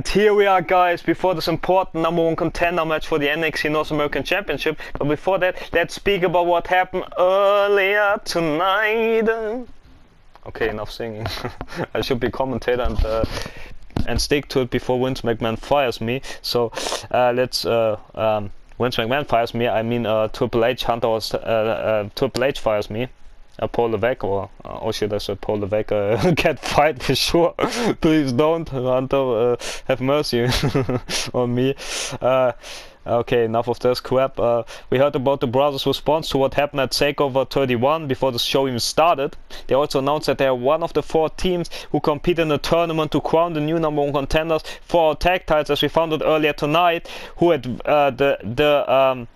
Here we are, guys, before this important #1 contender match for the NXT North American Championship. But before that, let's speak about what happened earlier tonight. Okay, enough singing. I should be commentator and stick to it before Vince McMahon fires me. So let's Vince McMahon fires me. I mean Triple H Triple H fires me. Paul Levesque, or should I say Paul Levesque, get fired for sure. Please don't, Hunter, have mercy on me. Okay, enough of this crap. We heard about the brothers' response to what happened at TakeOver 31 before the show even started. They also announced that they are one of the 4 teams who compete in the tournament to crown the new #1 contenders for our tag titles, as we found out earlier tonight, who had the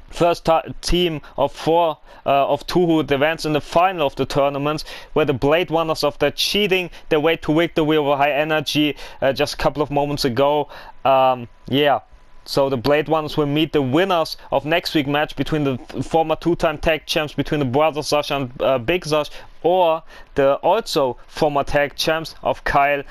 first team of 4 of 2 who advanced in the final of the tournaments were the Blade Runners after cheating their way to victory over High Energy just a couple of moments ago. Yeah, so the Blade Runners will meet the winners of next week's match between the former 2-time tag champs, between the brothers Sasha and Big Sash, or the also former tag champs of Kyle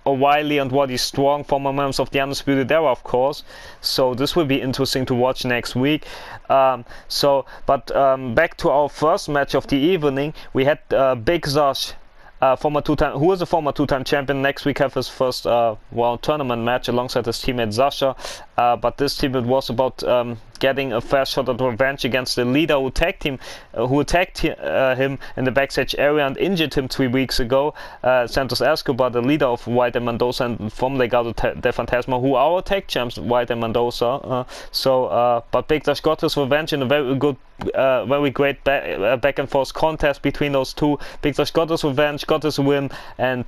O'Reilly and Roddy Strong, former members of the Undisputed Era, of course. So this will be interesting to watch next week. Back to our first match of the evening. We had Big Sash, who is a former 2-time champion, next week have his first World Tournament match alongside his teammate Sasha. But this team, it was about getting a fair shot at revenge against the leader who attacked him in the backstage area and injured him 3 weeks ago, Santos Escobar, the leader of White and Mendoza, and from Legado de Fantasma, who are our tag champs, White and Mendoza. But Big Sash got his revenge in a very great back and forth contest between those two. Big Sash got his revenge, got his win, and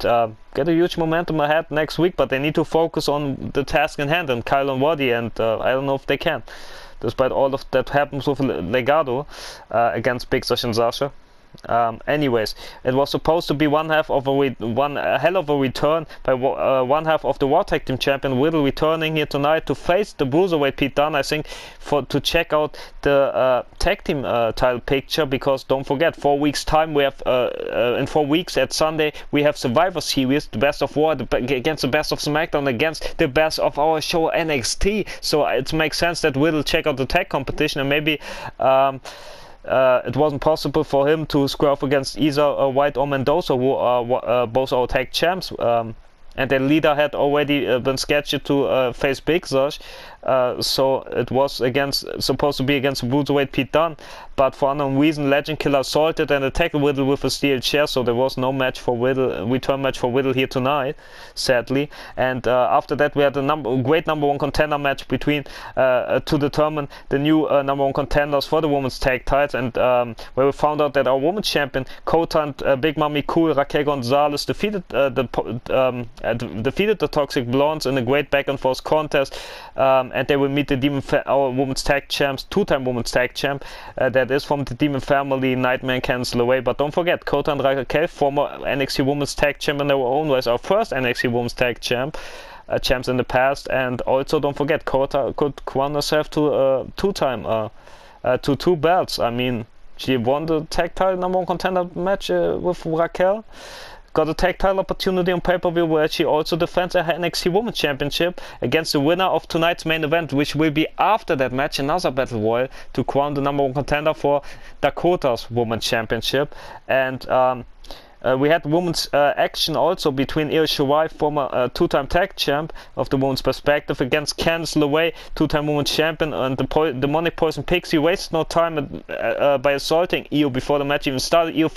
get a huge momentum ahead next week. But they need to focus on the task in hand and Kyle and Roddy, and I don't know if they can, despite all of that happens with Legado against Big Sash and Sasha. Anyways, it was supposed to be one hell of a return by one half of the Raw Tag Team Champion Riddle, returning here tonight to face the Bruiserweight Pete Dunne, I think, to check out the tag team title picture, because don't forget, 4 weeks time we have in 4 weeks at Sunday we have Survivor Series, the best of Raw against the best of SmackDown against the best of our show NXT. So it makes sense that Riddle check out the tag competition, and maybe it wasn't possible for him to square off against either White or Mendoza, who are both our tag champs. And their leader had already been scheduled to face Big Sash, so it was supposed to be against Bruiserweight Pete Dunne, but for unknown reason Legend Killer assaulted and attacked Riddle with a steel chair, so there was no return match for Riddle here tonight, sadly. And after that we had a great #1 contender match between to determine the new #1 contenders for the women's tag titles, and where we found out that our women's champion Kota and Big Mami Cool Raquel Gonzalez defeated the Toxic Blondes in a great back and forth contest, and they will meet our women's tag champs, 2-time women's tag champ, that is from the Demon Family, Nightmare Cancel Away. But don't forget, Kota and Raquel, former NXT women's tag champ in their own ways, our first NXT women's tag champs in the past. And also don't forget, Kota could crown herself to 2 belts. I mean, she won the tag title #1 contender match with Raquel, got a tag title opportunity on pay-per-view, where she also defends her NXT Women's Championship against the winner of tonight's main event, which will be after that match another Battle Royal to crown the #1 contender for Dakota's Women's Championship. And we had women's action also between Io Shirai, former 2-time tag champ of the women's perspective, against Candice LeRae, 2-time women's champion, and the Demonic Poison Pixie wasted no time by assaulting Io before the match even started. Io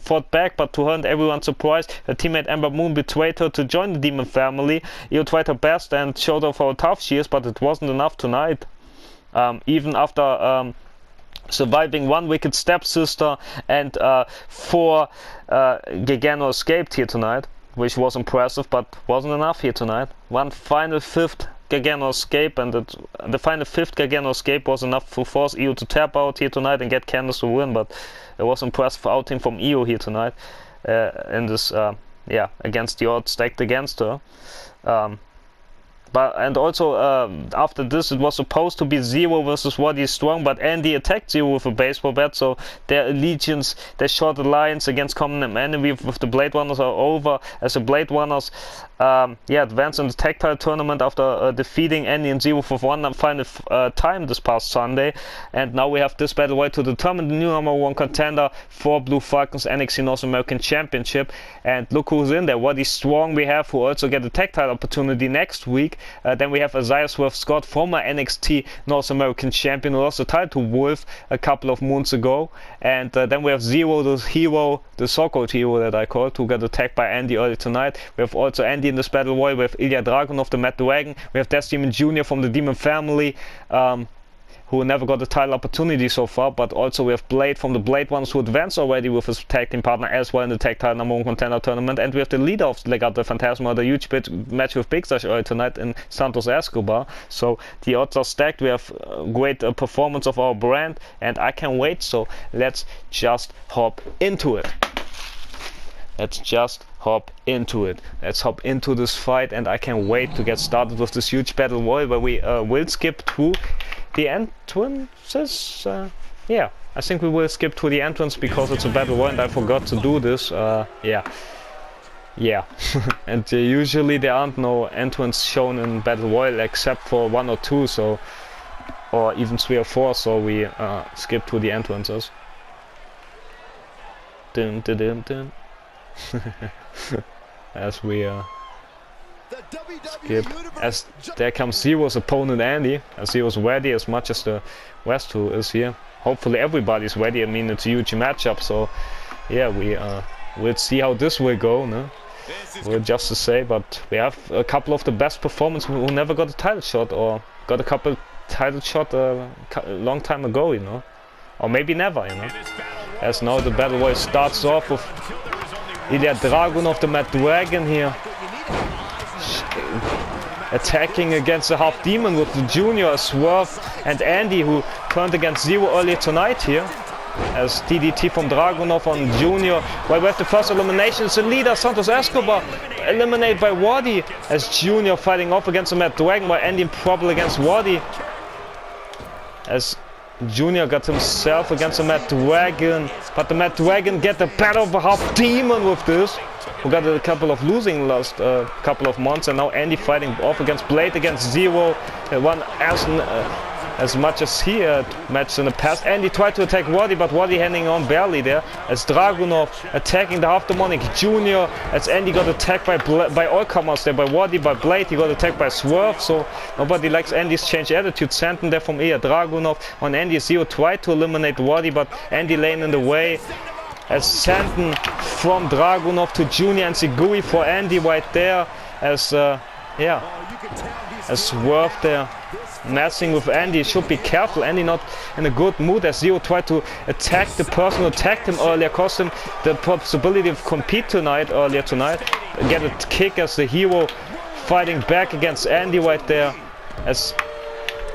fought back, but to her and everyone's surprise, her teammate Ember Moon betrayed her to join the Demon Family. Io tried her best and showed off how tough she is, but it wasn't enough tonight. Even after surviving 1 wicked stepsister and 4 Gargano escaped here tonight, which was impressive, but wasn't enough here tonight. One final 5th Gargano escape, and the final 5th Gargano escape was enough to force Io to tap out here tonight and get Candice to win. But it was impressive outing from Io here tonight in this against the odds stacked against her. And also after this, it was supposed to be Zero versus Roddy Strong, but Andy attacked Zero with a baseball bat, so their short alliance against common enemy with the Blade Runners are over, as the Blade Runners advance in the tag title tournament after defeating Andy and Zero for one final time this past Sunday. And now we have this battle royal to determine the new #1 contender for Blue Falcons NXT North American Championship. And look who's in there. Waddy Strong we have, who also get a tag title opportunity next week. Then we have Isaiah Swerve Scott, former NXT North American Champion, who lost the title to Wolf a couple of months ago. And then we have Zero, the hero, the so-called hero that I called, who got attacked by Andy early tonight. We have also Andy in this battle royal. We have Ilya Dragunov, the Mad Dragon. We have Death Demon Jr. from the Demon family, who never got a title opportunity so far. But also we have Blade from the Blade Ones, who advanced already with his tag team partner as well in the tag title #1 contender tournament. And we have the leader of Legado Fantasma, the huge match with Big Sash early tonight in Santos Escobar. So the odds are stacked. We have great performance of our brand, and I can't wait. So let's just hop into it. Let's just hop into it. Let's hop into this fight, and I can't wait to get started with this huge battle royal where we will skip through the entrances. Yeah, I think we will skip to the entrance because it's a battle royal and I forgot to do this. Yeah. And usually there aren't no entrance shown in battle royal except for 1 or 2, so, or even 3 or 4, so we skip to the entrances. Dun, dun, dun, dun. As we skip, as there comes Zero's opponent Andy, as Zero's ready as much as the rest who is here. Hopefully everybody's ready. I mean, it's a huge matchup, so yeah, we'll see how this will go, no? Well, just to say, but we have a couple of the best performers who never got a title shot, or got a couple title shot a long time ago, you know, or maybe never, you know. As now the battle royal starts off with Ilya Dragunov, the Mad Dragon here, attacking against the Half Demon with the Junior, Swerve and Andy, who turned against Zero earlier tonight here. As DDT from Dragunov on Junior. While we have the first elimination, it's the leader, Santos Escobar, eliminated by Waddy, as Junior fighting off against the Mad Dragon, while Andy in trouble against Waddy. As Junior got himself against the Mad Dragon, but the Mad Dragon get the better of a Half Demon with this, who got a couple of losing last couple of months, and now Andy fighting off against Blade, against Zero, one as much as he had matched in the past. Andy tried to attack Waddy, but Waddy hanging on barely there, as Dragunov attacking the Half Demonic Junior, as Andy got attacked by all comers there, by Waddy, by Blade. He got attacked by Swerve, so nobody likes Andy's changed attitude. Santon there from Ilya Dragunov on Andy. Zero tried to eliminate Waddy, but Andy laying in the way, as Santon from Dragunov to Junior, and Sigui for Andy right there, as as Swerve there messing with Andy. Should be careful. Andy not in a good mood, as Zero tried to attack the person who attacked him earlier, cost him the possibility of compete earlier tonight. Get a kick as the hero fighting back against Andy right there, as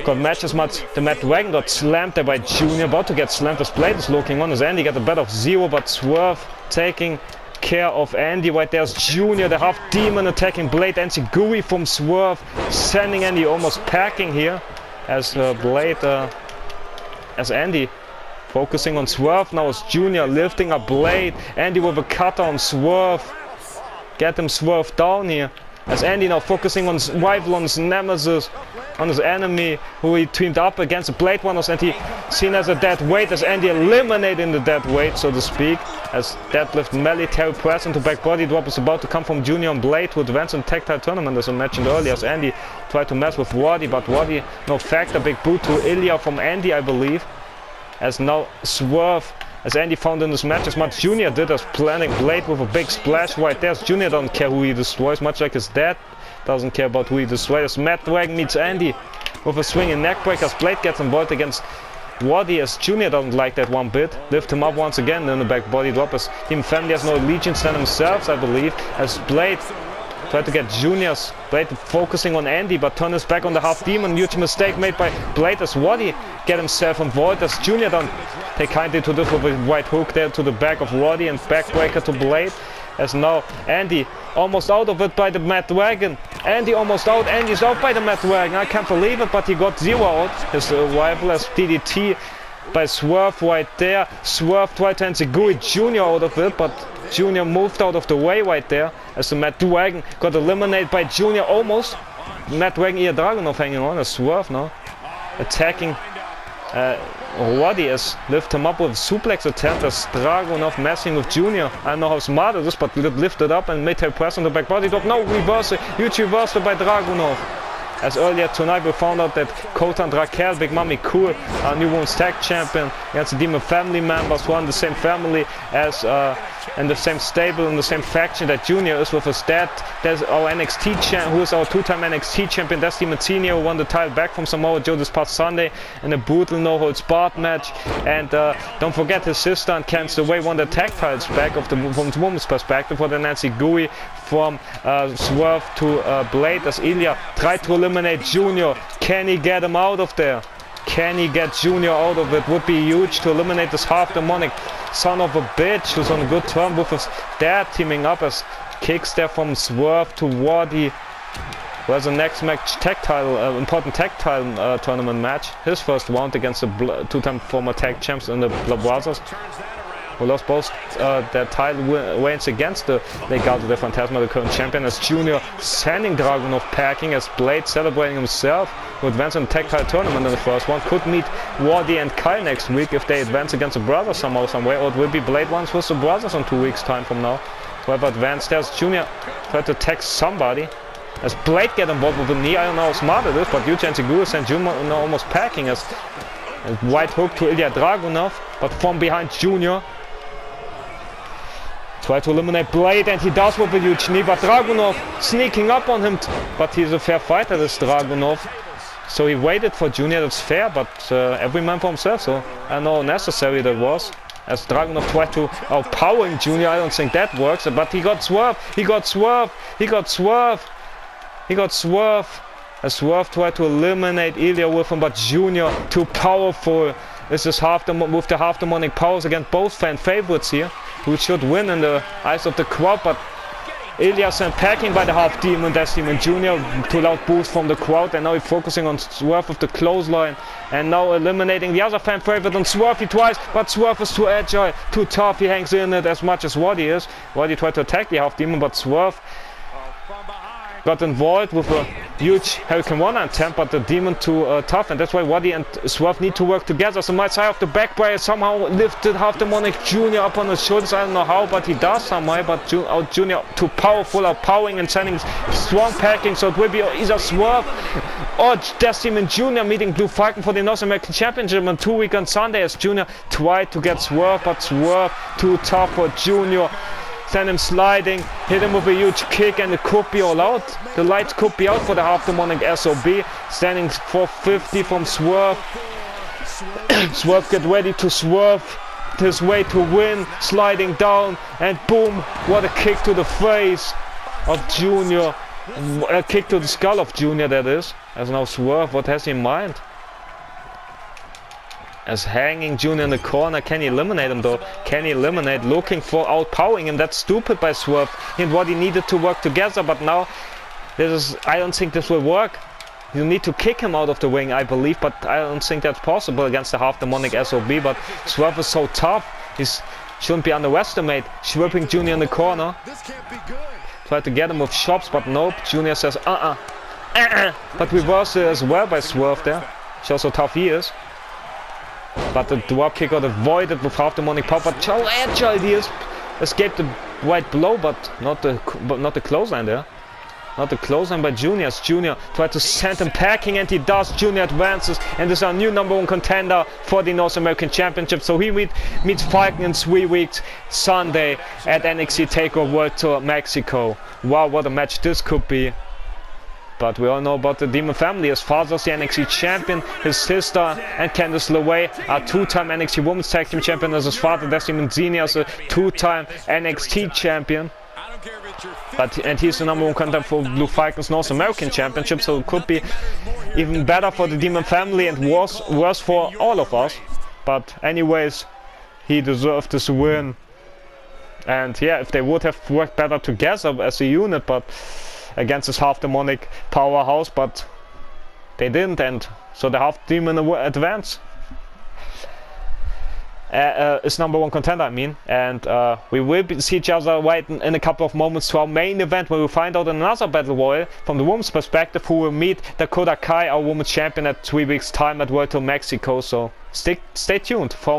got match as much. The Mad Dragon got slammed there by Junior, about to get slammed as Blade is looking on, as Andy got the better of Zero, but Swerve taking care of Andy right there. As Junior, the Half Demon, attacking Blade, and Sigui from Swerve, sending Andy almost packing here, as Blade, as Andy focusing on Swerve now, as Junior lifting up Blade. Andy with a cutter on Swerve, get him Swerve down here, as Andy now focusing on his rival, on his nemesis, on his enemy, who he teamed up against the Blade Runners, and he seen as a dead weight, as Andy eliminating the dead weight, so to speak, as deadlift military press into back body drop is about to come from Junior and Blade to advance in the tag title tournament, as I mentioned earlier, as Andy tried to mess with Waddy, but Waddy no factor. Big boot to Ilya from Andy, I believe, as now Swerve, as Andy found in this match as much Junior did, as planning Blade with a big splash right there, as Junior don't care who he destroys, much like his dad doesn't care about who he destroys. Mad Dragon meets Andy with a swinging neckbreaker, as Blade gets involved against Waddy, as Junior doesn't like that one bit. Lift him up once again in the back body drop, as Team Family has no allegiance than themselves, I believe, as Blade tried to get Junior's. Blade focusing on Andy, but turn his back on the Half Demon. Huge mistake made by Blade, as Waddy get himself involved, as Junior don't take kindly to this with a right hook there to the back of Waddy and backbreaker to Blade. As now Andy almost out of it by the Mad Dragon. Andy almost out. Andy's out by the Mad Dragon. I can't believe it, but he got Zero out. His rival as DDT by Swerve right there. Swerve tried to Sigui Junior out of it, but Junior moved out of the way right there as the Mad Dragon got eliminated by Junior almost. Mad Dragon here, Dragunov hanging on a swerve now. Attacking Roddy as lift him up with a suplex attempt as Dragunov messing with Junior. I don't know how smart it is, but lifted up and made her press on the back body drop. No, reversal, huge reversal by Dragunov. As earlier tonight we found out that Kota and Raquel, Big Mommy Cool, our new women's tag champion, against the Demon family members who are in the same family as in the same stable, in the same faction that Junior is with his dad. There's our NXT champ, who is our two-time NXT champion, that's Demontinho, who won the title back from Samoa Joe this past Sunday in a brutal no-holds-barred match. And don't forget his sister and Candice LeRae won the tag titles back from the women's perspective for the Nancy Gooey from Swerve to Blade as Ilya tried to eliminate Junior. Can he get him out of there? Can he get Junior out of it? Would be huge to eliminate this half-demonic son of a bitch who's on a good term with his dad, teaming up as kicks there from Swerve to Waddy, who has the next match tag title, important tag title tournament match. His first round against the two-time former tag champs in the Brothers, who lost both their title reigns against the Legado del Fantasma, the current champion, as Junior sending Dragunov packing, as Blade celebrating himself, who advanced in the tag title tournament in the first one. Could meet Waddy and Kyle next week if they advance against the Brothers somehow, somewhere, or it will be Blade once with the Brothers in 2 weeks time from now. Whoever advanced there, as Junior tried to tag somebody, as Blade get involved with a knee. I don't know how smart it is, but Yuji Segura sent Junior almost packing as a white hook to Ilya Dragunov, but from behind Junior. Try to eliminate Blade, and he does with a huge knee, but Dragunov sneaking up on him, but he's a fair fighter, this Dragunov. So he waited for Junior, that's fair, but every man for himself, so I don't know how necessary that was. As Dragunov tried to outpowering Junior, I don't think that works, but he got Swerve, he got Swerve, he got Swerve, he got Swerve. As Swerve tried to eliminate Ilya with him, but Junior too powerful. This is with the half-demonic powers against both fan favorites here, who should win in the eyes of the crowd, but Ilya sent packing by the half-demon, that's Demon Junior, too loud boost from the crowd, and now he's focusing on Swerve with the clothesline, and now eliminating the other fan favorite on Swerve twice, but Swerve is too agile, too tough, he hangs in it as much as Waddy is. Waddy tried to attack the half-demon, but Swerve got involved with a huge Hurricane One attempt, but the Demon too tough, and that's why Waddy and Swerve need to work together. So my side of the back by somehow lifted half-demonic Junior up on his shoulders. I don't know how, but he does somehow. But Junior too powerful, outpowering and sending strong packing. So it will be either Swerve or Demon Junior meeting Blue Falcon for the North American Championship on 2 week on Sunday, as Junior tried to get Swerve, but Swerve too tough for Junior. Send him sliding, hit him with a huge kick, and it could be all out. The lights could be out for the half-demonic SOB. Standing 450 from Swerve. Swerve get ready to swerve his way to win. Sliding down, and boom, what a kick to the face of Junior. A kick to the skull of Junior, that is. As now Swerve, what has he in mind? As hanging Junior in the corner, can he eliminate him though? Can he eliminate? Looking for outpowering him. That's stupid by Swerve. And what he needed to work together, but now I don't think this will work. You need to kick him out of the ring, I believe, but I don't think that's possible against the half-demonic SOB. But Swerve is so tough, he shouldn't be underestimated. Swerving Junior in the corner. Try to get him with chops, but nope. Junior says but reverse as well by Swerve there. Shows how tough he is. But the drop kick got avoided with half-demonic power. But how agile he is! Escaped the right blow, but not the clothesline there. Not the clothesline by Junior. As Junior tried to send him packing, and he does. Junior advances, and is our new #1 contender for the North American Championship. So he meets Falcon in 3 weeks, Sunday at NXT TakeOver World Tour Mexico. Wow, what a match this could be. But we all know about the Demon family. His father's the NXT champion, his sister and Candice LeRae are two-time NXT Women's Tag Team champion, as his father, Demon Zenia, is a two-time NXT champion. And he's the #1 contender for Blue Falcon's North American Championship, so it could be even better for the Demon family and worse for all of us. But anyways, he deserved this win. And yeah, if they would have worked better together as a unit, but against this half-demonic powerhouse, but they didn't, and so the half-demon advance. is #1 contender, I mean, and we will see each other right in a couple of moments to our main event, where we'll find out another battle royal from the women's perspective, who will meet Dakota Kai, our women's champion, at 3 weeks time at World Tour Mexico. So stay tuned for